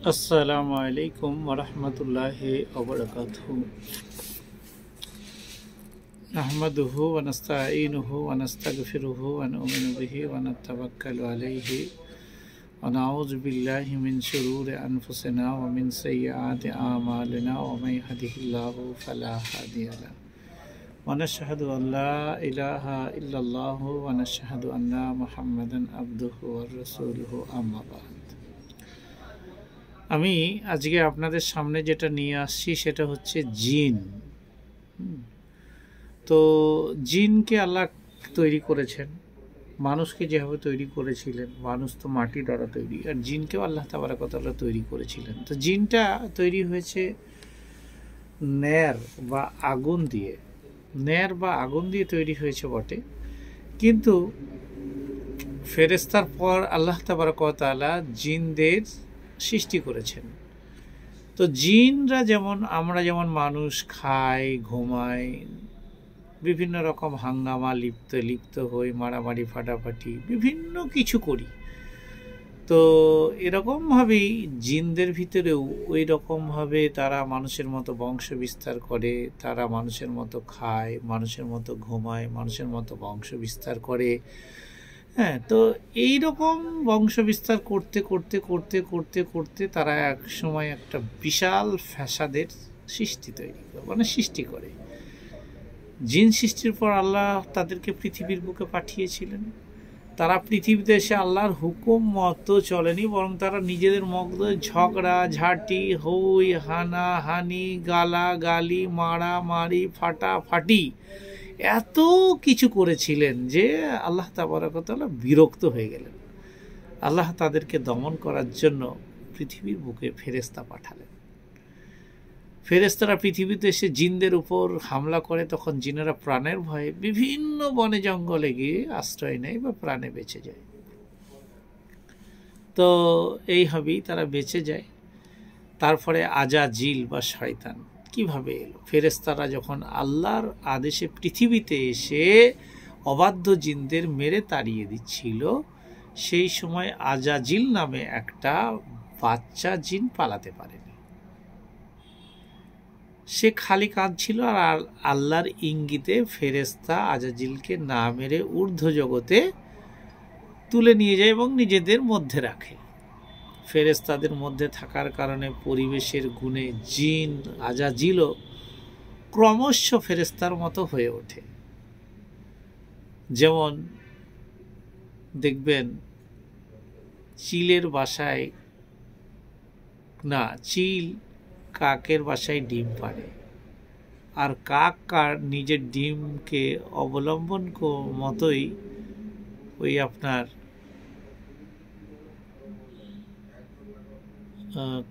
আসসালামু আলাইকুম ওরহমতুল্লাহি ওবরাকাতুহু। নাহমাদুহু ওয়া নাস্তাঈনুহু ওয়া নাস্তাগফিরুহু ওয়া নু'মিনু বিহি ওয়া নাতাওয়াক্কালু আলাইহি ওয়া নাউযু বিল্লাহি মিন শুরুরি আনফুসিনা ওয়া মিন সাইয়্যাতি আমালিনা ওয়া মান ইয়াহদিহিল্লাহু ফালা হাদিয়া লাহু ওয়া নাশহাদু আন লা ইলাহা ইল্লাল্লাহু ওয়া নাশহাদু আন্না মুহাম্মাদান আবদুহু ওয়া রাসূলুহু আম্মা বা'দ। আমি আজকে আপনাদের সামনে যেটা নিয়ে আসছি সেটা হচ্ছে জিন। তো জিনকে আল্লাহ তৈরি করেছেন, মানুষকে যেভাবে তৈরি করেছিলেন, মানুষ তো মাটি দ্বারা তৈরি, আর জিনকেও আল্লাহ তাবারাক ওয়া তাআলা তৈরি করেছিলেন। তো জিনটা তৈরি হয়েছে ন্যার বা আগুন দিয়ে, ন্যার বা আগুন দিয়ে তৈরি হয়েছে বটে, কিন্তু ফেরেশতার পর আল্লাহ তাবারাক ওয়া তাআলা জিনদের সৃষ্টি করেছেন। তো জিনরা যেমন, আমরা যেমন মানুষ খাই, ঘুমাই, বিভিন্ন রকম হাঙ্গামা লিপ্ত হই, মারামারি ফাটাফাটি বিভিন্ন কিছু করি, তো এরকমভাবেই জিনদের ভিতরেও ওই রকমভাবে তারা মানুষের মতো বংশ বিস্তার করে, তারা মানুষের মতো খায়, মানুষের মতো ঘুমায়, মানুষের মতো বংশ বিস্তার করে। হ্যাঁ, তো এই রকম বংশ বিস্তার করতে করতে করতে করতে করতে তারা এক সময় একটা বিশাল ফ্যাসাদের সৃষ্টি করে। জিন সৃষ্টির পর আল্লাহ তাদেরকে পৃথিবীর বুকে পাঠিয়েছিলেন। তারা পৃথিবীতে এসে আল্লাহর হুকুম মতো চলেনি, বরং তারা নিজেদের মধ্যে ঝগড়া ঝাঁটি, হই হানাহানি, গালাগালি, মারামারি, ফাটাফাটি এত কিছু করেছিলেন যে আল্লাহ তাবারাক ওয়া তাআলা বিরক্ত হয়ে গেলেন। আল্লাহ তাদেরকে দমন করার জন্য পৃথিবীর বুকে ফেরেশতা পাঠালেন। ফেরেশতারা পৃথিবীতে এসে জিনদের উপর হামলা করে, তখন জিনেরা প্রাণের ভয়ে বিভিন্ন বনে জঙ্গলে গিয়ে আশ্রয় নেয় বা প্রাণে বেঁচে যায়। তো এইভাবেই তারা বেঁচে যায়। তারপরে আজাজিল বা শয়তান কিভাবে এলো? ফেরেশতারা যখন আল্লাহর আদেশে পৃথিবীতে এসে অবাধ্য জিনদের মেরে তাড়িয়ে দিচ্ছিল, সেই সময় আজাজিল নামে একটা বাচ্চা জিন পালাতে পারেনি। সে খালি কাঁদছিল, আর আল্লাহর ইঙ্গিতে ফেরেশতা আজাজিলকে না মেরে ঊর্ধ্ব জগতে তুলে নিয়ে যায় এবং নিজেদের মধ্যে রাখে। ফেরেশতাদের মধ্যে থাকার কারণে পরিবেশের গুণে জিন আজাজিলও ক্রমশ ফেরেশতার মতো হয়ে ওঠে। যেমন দেখবেন চিলের বাসায় না, চিল কাকের বাসায় ডিম পাড়ে, আর কাক নিজের ডিমকে অবলম্বন মতোই ওই আপনার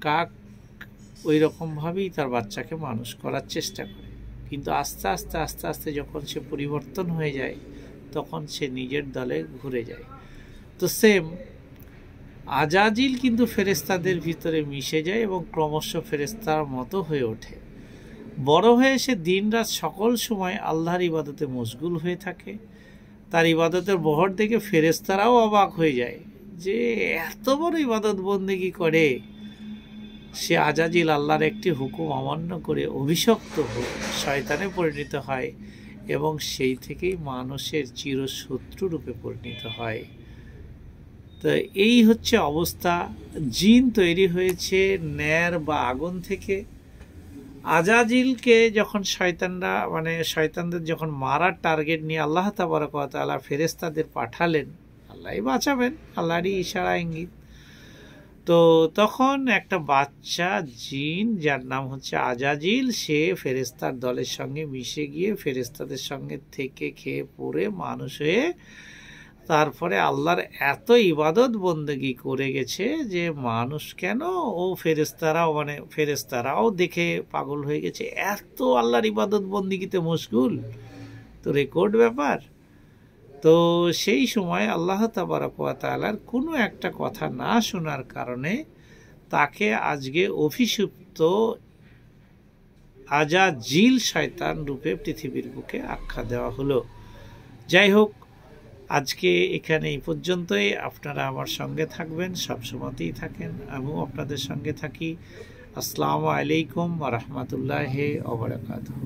কাক ওই রকমভাবেই তার বাচ্চাকে মানুষ করার চেষ্টা করে। কিন্তু আস্তে আস্তে আস্তে আস্তে যখন সে পরিবর্তন হয়ে যায়, তখন সে নিজের দলে ঘুরে যায়। তো সেম আজাজিল কিন্তু ফেরেশতাদের ভিতরে মিশে যায় এবং ক্রমশ ফেরেশতার মতো হয়ে ওঠে। বড় হয়ে সে দিনরাত সকল সময় আল্লাহর ইবাদতে মশগুল হয়ে থাকে। তার ইবাদতের বহর দেখে ফেরেশতারাও অবাক হয়ে যায় যে এত বড় ইবাদত বন্দেগী করে। সে আজাজিল আল্লাহর একটি হুকুম অমান্য করে অভিশপ্ত শয়তানে পরিণত হয় এবং সেই থেকেই মানুষের চিরশত্রু রূপে পরিণত হয়। তো এই হচ্ছে অবস্থা। জিন তৈরি হয়েছে ন্যার বা আগুন থেকে। আজাজিলকে যখন শয়তানদের যখন মারার টার্গেট নিয়ে আল্লাহ তাবারাক ওয়া তাআলা ফেরেশতাদের পাঠালেন, আল্লাহই বাঁচাবেন, আল্লাহরই ইশারা ইঙ্গিত। তো তখন একটা বাচ্চা জিন যার নাম হচ্ছে আজাজিল, সে ফেরেশতার দলের সঙ্গে মিশে গিয়ে ফেরেশতাদের সঙ্গে থেকে খেয়ে পড়ে মানুষ হয়ে তারপরে আল্লাহর এত ইবাদত বন্দেগী করে গেছে যে মানুষ কেন ও ফেরেশতারাও দেখে পাগল হয়ে গেছে, এত আল্লাহর ইবাদত বন্দেগীতে মশগুল। তো রেকর্ড ব্যাপার। তো সেই সময় আল্লাহ তাবারাক ওয়া তাআলার কোনো একটা কথা না শোনার কারণে তাকে আজকে অভিশপ্ত আজাজিল শয়তান রূপে পৃথিবীর বুকে আখ্যা দেওয়া হলো। যাই হোক, আজকে এখানে এই পর্যন্তই। আপনারা আমার সঙ্গে থাকবেন, সবসময়তেই থাকেন, আমিও আপনাদের সঙ্গে থাকি। আসসালামু আলাইকুম ওয়া রাহমাতুল্লাহি ওয়া বারাকাতুহু।